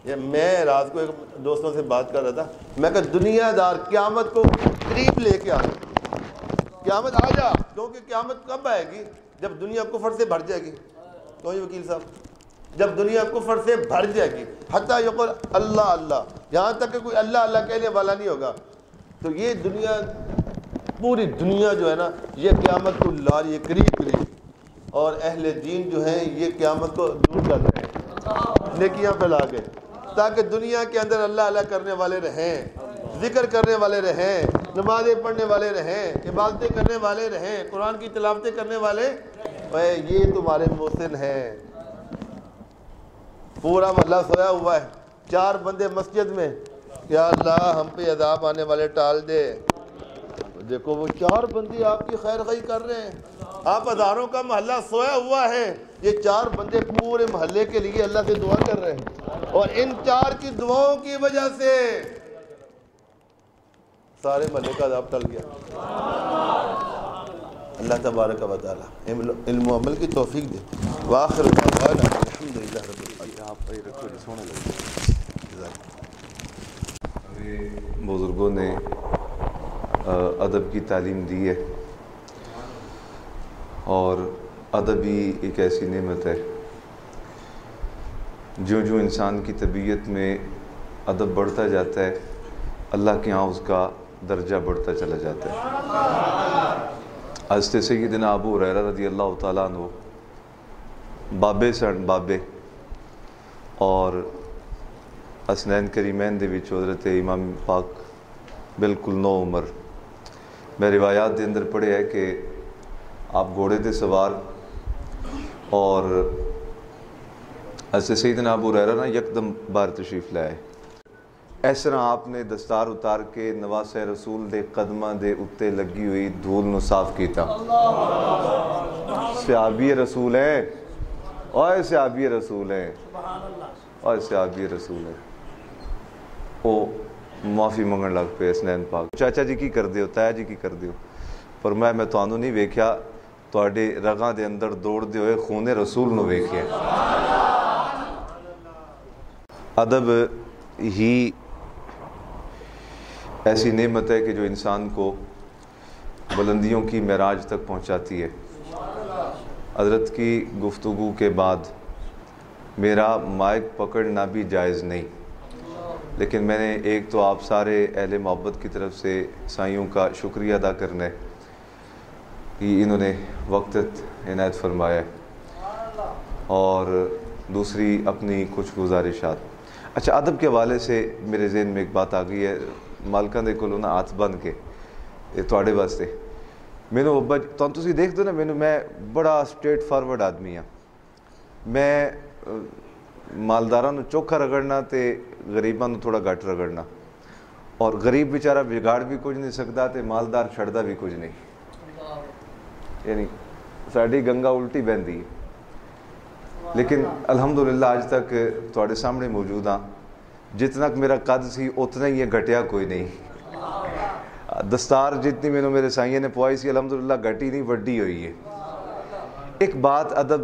یہ میں رات کو ایک دوستوں سے بات کر رہا تھا، میں کہ دنیا دار قیامت کو قریب لے کے آ، قیامت آ جا، کیونکہ قیامت کب آئے گی؟ جب دنیا کفر سے بھر جائے گی۔ تو یہ وکیل صاحب، جب دنیا کفر سے بھر جائے گی، حتیٰ یقول اللہ اللہ، یہاں تک کہ کوئی اللہ اللہ کہنے والا نہیں ہوگا، تو یہ دنیا، پوری دنیا جو ہے نا، یہ قیامت کو لا رہی ہے قریب، اور اہل دین جو ہیں یہ قیامت کو دور کر رہے ہیں نیکیاں پھیلا کے، تاکہ دنیا کے اندر اللہ اللہ کرنے والے رہیں، ذکر کرنے والے رہیں، نمازیں پڑھنے والے رہیں، عبادتیں کرنے والے رہیں، قرآن کی تلاوتیں کرنے والے، یہ تمہارے محسن ہیں۔ پورا محلہ سویا ہوا ہے، 4 بندے مسجد میں، یا اللہ ہم پہ عذاب آنے والے ٹال دے۔ دیکھو وہ 4 بندے آپ کی خیر خواہی کر رہے ہیں، آپ ہزاروں کا محلہ سویا ہوا ہے، یہ 4 بندے پورے محلے کے لیے اللہ سے دعا کر رہے ہیں، اور ان 4 کی دعاؤں کی وجہ سے سارے محلے کا عذاب ٹل گیا۔ اللہ تبارک و تعالی علم و عمل کی توفیق دے۔ وآخر دعوانا الحمدللہ رب العالمین۔ بزرگوں نے ادب کی تعلیم دی ہے، اور ادب ہی ایک ایسی نعمت ہے، جو انسان کی طبیعت میں ادب بڑھتا جاتا ہے، اللہ کے ہاں اس کا درجہ بڑھتا چلا جاتا ہے۔ حضرت سیدنا ابو ہریرہ رضی اللہ تعالیٰ عنہ بابے سن بابے، اور اسنین کریمین دے وچ حضرت امام پاک بالکل نو عمر، میں روایات دے اندر پڑھے ہے کہ آپ گھوڑے دے سوار، اور حضرت سیدنا ابو ہریرہ نا یکدم باہر تشریف لائے، اس طرح آپ نے دستار اتار کے نواسے رسول دے قدماں دے اتے لگی ہوئی دھول نو صاف کیتا۔ صحابی رسول ہیں، اور صحابی رسول ہیں، اور صحابی رسول ہیں۔ وہ معافی منگن لگ پہ اسنین پاک، چاچا جی کی کر دیو، تایا جی کی کر دیو، فرمایا میں تانوں نہیں ویکھیا، تواڈے رگاں دے اندر دوڑ دے ہوئے خون رسول نو ویکھیا۔ ادب ہی ایسی نعمت ہے کہ جو انسان کو بلندیوں کی معراج تک پہنچاتی ہے۔ حضرت کی گفتگو کے بعد میرا مائک پکڑنا بھی جائز نہیں، لیکن میں نے ایک تو آپ سارے اہل محبت کی طرف سے سائیوں کا شکریہ ادا کرنا ہے کہ انہوں نے وقت عنایت فرمایا ہے، اور دوسری اپنی کچھ گزارشات۔ اچھا، ادب کے حوالے سے میرے ذہن میں ایک بات آ گئی ہے، مالکاں دے کولوں نا ہاتھ بن کے تواڈے واسطے، مینوں تسی دیکھ دو نا، میں بڑا اسٹریٹ فارورڈ آدمی ہاں، میں مالداراں نو چوکھا رگڑنا تے غریباں نو تھوڑا گھٹ رگڑنا، اور غریب بیچارہ بگاڑ بھی کچھ نہیں سکتا تے مالدار چھڑدا بھی کچھ نہیں. یعنی ساڈی گنگا الٹی بہندی ہے. لیکن الحمدللہ اج تک تواڈے سامنے موجود ہاں. جتنا کہ میرا قد سی اتنا ہی ہے, گھٹیا کوئی نہیں. دستار جتنی مینوں میرے سائیے نے پوائی سی الحمدللہ گھٹی نہیں, وڈی ہوئی ہے. ایک بات ادب,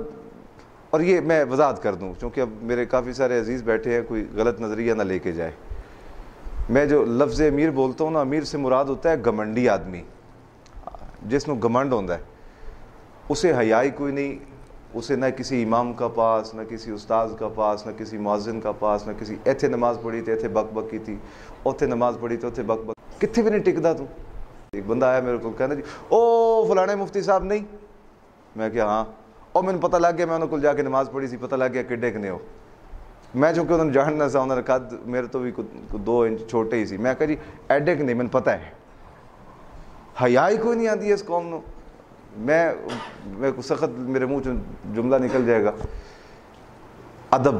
اور یہ میں وضاحت کر دوں چونکہ اب میرے کافی سارے عزیز بیٹھے ہیں, کوئی غلط نظریہ نہ لے کے جائے. میں جو لفظ امیر بولتا ہوں نا, امیر سے مراد ہوتا ہے گھمنڈی آدمی, جس نو گھمنڈ ہوتا ہے. اسے حیائی کوئی نہیں, اسے نہ کسی امام کا پاس, نہ کسی استاذ کا پاس, نہ کسی مؤذن کا پاس, نہ کسی ایتھے نماز پڑھی تے ایتھے بک بک کی تھی, اوتھے نماز پڑھی تے اوتھے بک بک, کتنے بھی نہیں ٹکدا تو. ایک بندہ آیا میرے کو کہنا جی او فلانے مفتی صاحب نہیں, میں کہا ہاں, اور میں نے پتہ لگ گیا, میں انہوں کو جا کے نماز پڑھی سی, پتہ لگ گیا کڈے کنے ہو. میں چونکہ انہوں نے جاننا سا, انہوں نے قد میرے تو بھی 2 انچ چھوٹے ہی سی. میں کہا جی ایڈے کہ نہیں, میں نے پتہ ہے. حیائی کوئی نہیں آتی ہے اس قوم نو. میں کو سخت میرے منہ چ جملہ نکل جائے گا. ادب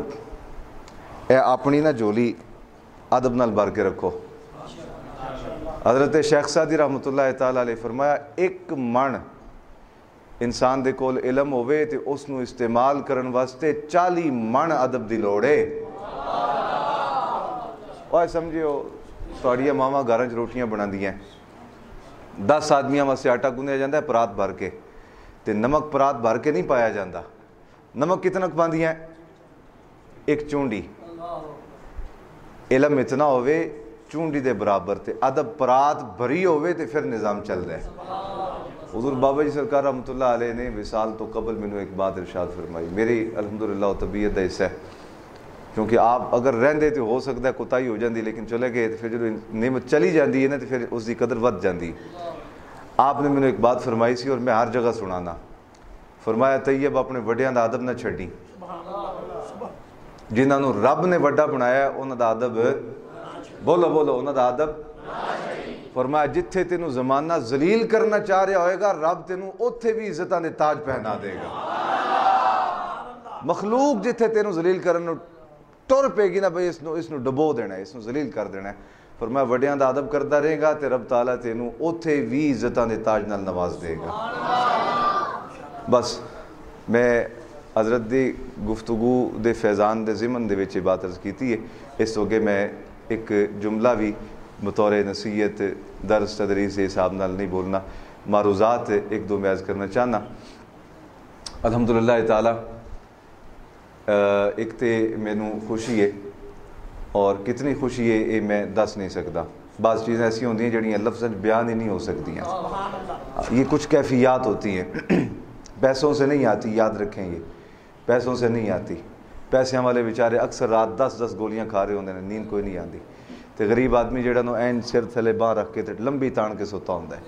اے اپنی نہ جولی ادب نال بھر کے رکھو. حضرت شیخ سعدی رحمۃ اللہ تعالی علیہ فرمایا, ایک من انسان دے کول علم ہوئے تے اس نو استعمال کرن واسطے 40 من ادب دی لوڑ ہے. اوے سمجھیو تواڈیاں ماواں گھراں چ روٹیاں بناندیاں, 10 آدمیاں واسطے آٹا گوندیا جاندا ہے پرات بھر کے, تے نمک پرات بھر کے نہیں پایا جاندا. نمک کتنا پاندیاں, ایک چونڈی. علم اتنا ہوئے چونڈی دے برابر, تے ادب پرات بھری ہوئے تے پھر نظام چل ہے. حضور بابا جی سرکار رحمۃ اللہ علیہ نے وصال تو قبل مینوں ایک بات ارشاد فرمائی, میری الحمدللہ طبیعت دا حصہ ہے, کیونکہ آپ اگر رہندے تو ہو سکتا ہے کوتاہی ہو جاندی, لیکن چلے گئے تو پھر جب نعمت چلی جاندی ہے نا تو پھر اس کی قدر ود جاندی. آپ نے مینوں ایک بات فرمائی سی اور میں ہر جگہ سنانا. فرمایا طیب اپنے وڈیاں دا ادب نہ چھڈی, جنہاں نو رب نے وڈا بنایا انہاں دا ادب, بولو بولو, انہاں دا ادب. فرمایا جتھے تینوں زمانہ ذلیل کرنا چاہ رہا ہوئے گا, رب تینوں اوتھے بھی عزتاں دے تاج پہنا دے گا. مخلوق جتھے تینوں ذلیل کرن ٹر پے گی نا بھئی اس نو ڈبو دینا ہے, اس نو ذلیل کر دینا ہے. فرمایا وڈیاں دا ادب کرتا رہے گا تے رب تعالیٰ تینوں اوتھے بھی عزتاں دے تاج نال نواز دے گا. بس میں حضرت دی گفتگو دے فیضان دے ضمن دے وچ بات عرض کیتی ہے. اس تو اگے میں ایک جملہ بھی بطور نصیحت درس تدریس کے حساب نال نہیں بولنا, معروضات 1-2 میں عرض کرنا چاہنا. الحمدللہ تعالیٰ ایک تے مینوں خوشی ہے, اور کتنی خوشی ہے یہ میں دس نہیں سکتا. بعض چیزیں ایسی ہوتی ہیں جڑیاں لفظ بیان ہی نہیں ہو سکتی ہیں. یہ کچھ کیفیات ہوتی ہیں, پیسوں سے نہیں آتی, یاد رکھیں, یہ پیسوں سے نہیں آتی. پیسوں والے بیچارے اکثر رات 10 گولیاں کھا رہے ہوندے نے, نیند کوئی نہیں آتی. تے غریب آدمی جہاں نو این سر تھلے باہ رکھ کے تے لمبی تان کے سوتا ہوندا ہے.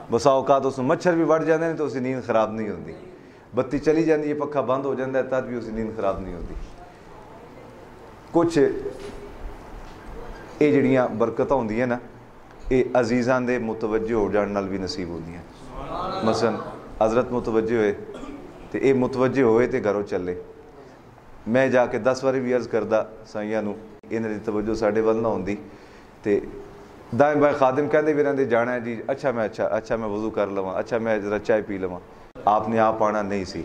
بسا اوقات اس مچھر بھی وڑ جاندے نے تو اسی نیند خراب نہیں ہوندی. بتی چلی جاندی ہے, پکھا بند ہو جاتا ہے, تد بھی اسی نیند خراب نہیں ہوتی. کچھ یہ جڑیاں برکتاں ہوندیاں نا, یہ عزیزاں دے متوجہ ہو جان نال بھی نصیب ہوندیاں. مثلا حضرت متوجہ ہوئے تے یہ متوجہ ہوئے تے گھروں چلے. میں جا کے 10 باری بھی عرض کردا سائیاں نو, انہاں دی توجہ ساڈے ول نہ ہوندی تے دائیں بائیں خادم کہندے بھی رہندے جانا ہے جی, اچھا میں وضو کر لواں, اچھا میں ذرا چائے پی لواں. آپ نے آپ آنا نہیں سی.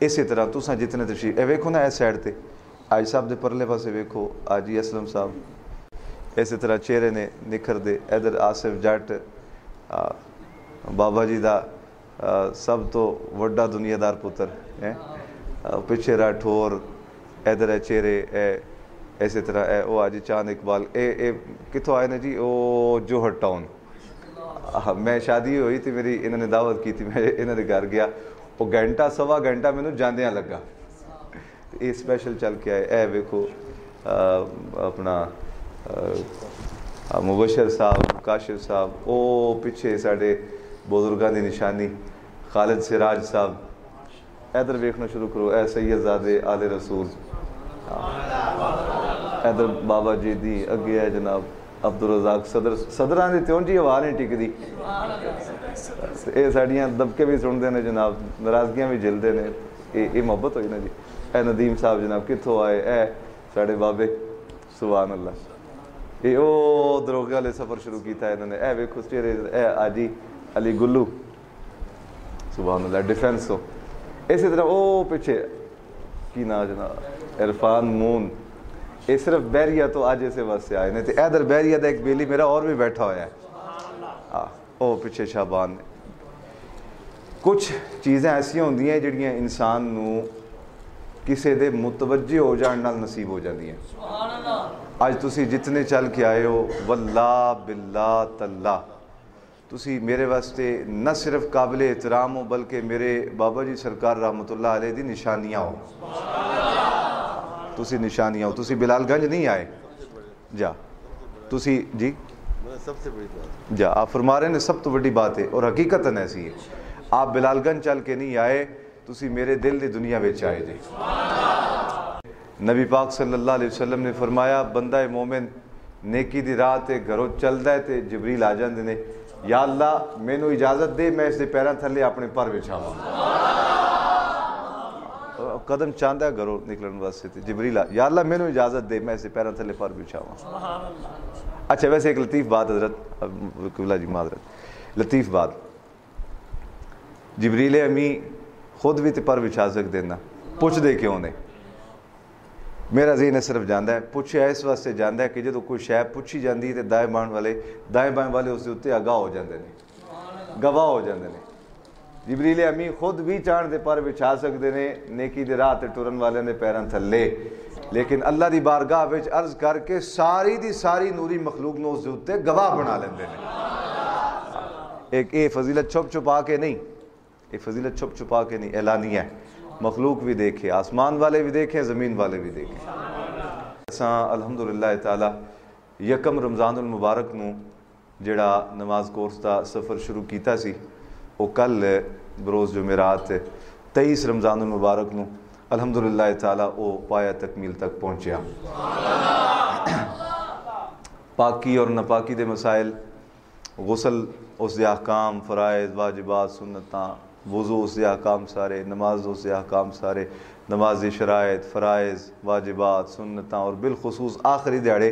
اسی طرح تساں جتنے تشریف اے ویکھو نا اس سائڈ تے آج صاحب دے پرلے پاسے ویکھو آجی اسلم صاحب, اسی طرح چہرے نے نکھر دے. ادھر آصف جٹ بابا جی دا سب تو وڈا دنیا دار پتر ہے, پیچھے رہا ٹھور, ادھر ہے چہرے اے. اسی طرح اے او آجی چاند اقبال, اے کتوں آئے نے جی, او جوہر ٹاؤن. میں شادی ہوئی تھی میری, انہوں نے دعوت کی تھی, میں انہوں نے گھر گیا, وہ گھنٹہ سوا گھنٹہ میں جاندیاں لگا. یہ اسپیشل چل کے آئے. اے ویکھو اپنا مبشر صاحب, کاشف صاحب, او پیچھے ساڈے بزرگاں دی نشانی خالد سراج صاحب. ادھر ویکھنا شروع کرو, اے سید زادے آل رسول. ادھر بابا جی دی اگے ہے جناب عبدالرزاق صدراں دی تے جی آواز نہیں ٹکدی. یہ ساڈیاں دبکے بھی سنتے ہیں جناب, ناراضگیاں بھی جلدے نے. یہ محبت ہوئی نا جی. اے ندیم صاحب جناب کتوں آئے, اے ساڈے بابے, سبحان اللہ. یہ وہ دروگے والے سفر شروع کیتا ہے انہوں نے، اے ویکھو چہرے، اے آجی علی گلو سبحان اللہ ڈیفینس ہو، اسی طرح وہ پیچھے کی نا جناب عرفان مون، یہ صرف بیریا تو آج اسے واسطے آئے نہیں، تو ادھر بیریا دا ایک بیلی میرا اور بھی بیٹھا ہوا ہے، وہ پیچھے شابان نے۔ کچھ چیزیں ایسی ہوندی ہیں جڑیاں انسان نو کسے دے متوجہ ہو جان نال نصیب ہو جاندی ہیں۔ آج تسی جتنے چل کے آئے ہو واللہ باللہ تاللہ تسی میرے واسطے نہ صرف قابل احترام ہو بلکہ میرے بابا جی سرکار رحمت اللہ علیہ دی نشانیاں ہو، تسی نشانیاں ہو۔ تسی بلال گنج نہیں آئے جا، تسی جی سب سے بڑی بات جا آپ فرما رہے ہیں سب تو بڑی بات ہے، اور حقیقتاً ایسی ہے۔ آپ بلال گنج چل کے نہیں آئے، تسی میرے دل دی دنیا وچ آئے جی۔ نبی پاک صلی اللہ علیہ وسلم نے فرمایا بندہ مومن نیکی دی راہ تے گھروں چلدا ہے تے جبریل آ جاندے نے، یا اللہ مینوں اجازت دے میں اس دے پیراں تھلے اپنے پر بچھاواں، قدم چاہندا ہے گھروں نکلن واسطے تے جبریل یا اللہ مینوں اجازت دے میں اس دے پیراں تھلے پر بچھاواں۔ اچھا ویسے ایک لطیف بات حضرت قبلہ جی معذرت، لطیف بات، جبریل امی خود بھی تے پر بچھا سکتے نا، پوچھ دے کیوں نے؟ میرا ذہن صرف جاندا ہے پوچھیا اس واسطے جاندا ہے کہ جدوں کوئی شے پوچھی جاندی ہے تے دائیں بائیں والے اس دے اوتے آگاہ ہو جاندے نے، گواہ ہو جاندے نے۔ جبریل امی خود بھی چاہن دے پر بچھا سکتے نے نیکی دے راہ تے ٹرن والے دے پیراں تھلے، لیکن اللہ دی بارگاہ وچ عرض کر کے ساری دی ساری نوری مخلوق نو اس دے اوتے گواہ بنا لیندے نے۔ ایک اے فضیلت چھپ چھپا کے نہیں، یہ فضیلت چھپ چھپا کے نہیں، اعلانیہ ہے، مخلوق بھی دیکھے، آسمان والے بھی دیکھیں، زمین والے بھی دیکھیں۔ اساں الحمدللہ تعالی یکم رمضان المبارک نو جڑا نماز کورس دا سفر شروع کیتا سی وہ کل بروز جمعرات 23 رمضان المبارک نو الحمدللہ تعالی وہ پایا تکمیل تک پہنچیا۔ پاکی اور ناپاکی دے مسائل، غسل اس دے احکام، فرائض واجبات سنتاں، وضو اس دے احکام سارے، نماز اس دے احکام سارے، نماز دی شرائط، فرائض واجبات سنتاں، اور بالخصوص آخری دیہڑے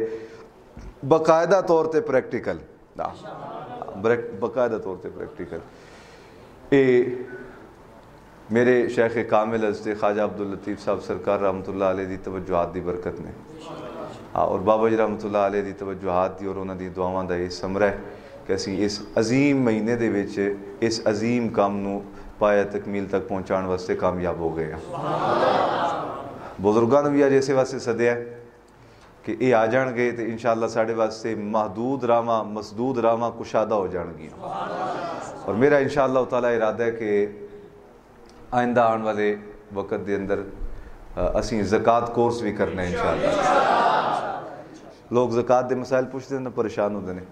باقاعدہ طور تے پریکٹیکل، باقاعدہ طور تے پریکٹیکل۔ اے میرے شیخ کامل حضرت خواجہ عبداللطیف صاحب سرکار رحمت اللہ علیہ دی توجہات دی برکت نے، اور بابا جی رحمت اللہ علیہ دی توجہات دی اور انہاں دی دعاواں دا یہ ثمرہ ہے کہ اسی اس عظیم مہینے دے وچ اس عظیم کام نو پایا تکمیل تک پہنچان واسطے کامیاب ہو گئے ہیں۔ بزرگاں نے بھی اج اسے واسطے سدیا ہے کہ یہ آ جان گے تو انشاءاللہ ساڑھے واسطے محدود راواں مسدود راواں کشادہ ہو جان گیا، اور میرا انشاءاللہ تعالی ارادہ ہے کہ آئندہ آن والے وقت دے اندر اسی زکوٰۃ کورس بھی کرنا ہے انشاءاللہ۔ لوگ زکوٰۃ دے مسائل پوچھتے ہیں، پریشان ہوتے ہیں،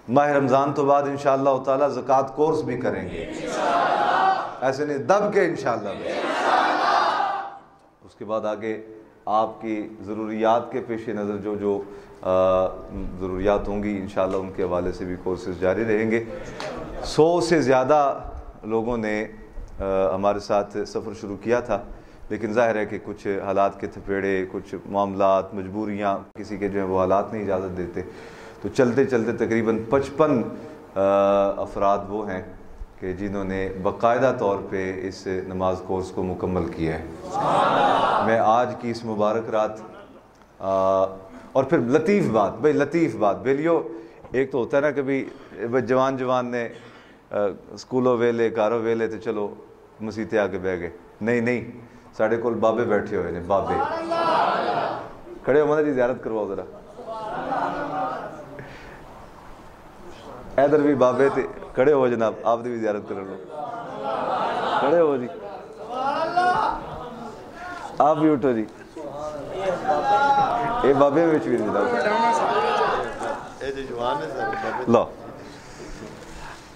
ماہ رمضان تو بعد انشاءاللہ تعالی زکوٰۃ کورس بھی کریں گے، ایسے نہیں دب کے انشاءاللہ۔ اس کے بعد آگے آپ کی ضروریات کے پیش نظر جو ضروریات ہوں گی انشاءاللہ ان کے حوالے سے بھی کورسز جاری رہیں گے۔ 100 سے زیادہ لوگوں نے ہمارے ساتھ سفر شروع کیا تھا، لیکن ظاہر ہے کہ کچھ حالات کے تھپیڑے، کچھ معاملات، مجبوریاں، کسی کے جو ہیں وہ حالات نہیں اجازت دیتے، تو چلتے چلتے تقریباً 55 افراد وہ ہیں کہ جنہوں نے باقاعدہ طور پہ اس نماز کورس کو مکمل کیا ہے۔ میں آج کی اس مبارک رات اور پھر لطیف بات بیلیو، ایک تو ہوتا ہے نا کہ بھی جوان نے سکولوں ویلے گھروں ویلے تو چلو مسیتے آ کے بہ گئے، نہیں ساڑھے کول بابے بیٹھے ہوئے نے، بابے کھڑے ہو مدد جی زیارت کرواؤ ذرا، ادھر بھی بابے تے کھڑے ہو جناب، آپ دی بھی زیارت کر لو، کھڑے ہو جی، آپ بھی اٹھو جی، اے بابے میں بھی لو۔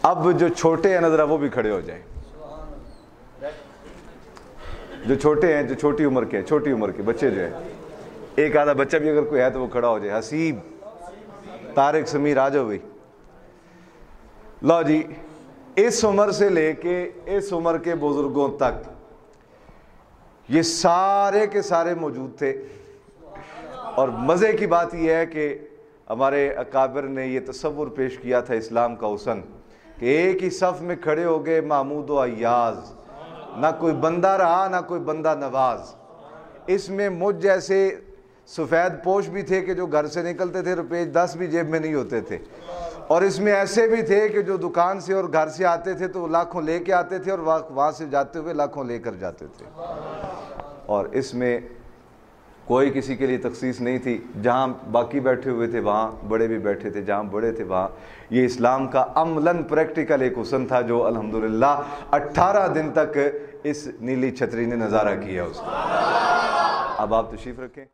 اب جو چھوٹے ہیں نظر وہ بھی کھڑے ہو جائیں، جو چھوٹے ہیں، جو چھوٹی عمر کے بچے جو ہیں، ایک آدھا بچہ بھی اگر کوئی ہے تو وہ کھڑا ہو جائے۔ حسیب، طارق، سمیر آ جاؤ بھائی۔ لو جی، اس عمر سے لے کے اس عمر کے بزرگوں تک یہ سارے کے سارے موجود تھے، اور مزے کی بات یہ ہے کہ ہمارے اکابر نے یہ تصور پیش کیا تھا اسلام کا حسن کہ ایک ہی صف میں کھڑے ہو گئے محمود و ایاز، نہ کوئی بندہ رہا نہ کوئی بندہ نواز۔ اس میں مجھ جیسے سفید پوش بھی تھے کہ جو گھر سے نکلتے تھے روپے 10 بھی جیب میں نہیں ہوتے تھے، اور اس میں ایسے بھی تھے کہ جو دکان سے اور گھر سے آتے تھے تو لاکھوں لے کے آتے تھے اور وہاں سے جاتے ہوئے لاکھوں لے کر جاتے تھے، اور اس میں کوئی کسی کے لیے تخصیص نہیں تھی۔ جہاں باقی بیٹھے ہوئے تھے وہاں بڑے بھی بیٹھے تھے، جہاں بڑے تھے وہاں یہ اسلام کا عملاً پریکٹیکل ایک حسن تھا جو الحمدللہ 18 دن تک اس نیلی چھتری نے نظارہ کیا اس کا۔ اب آپ تشریف رکھیں۔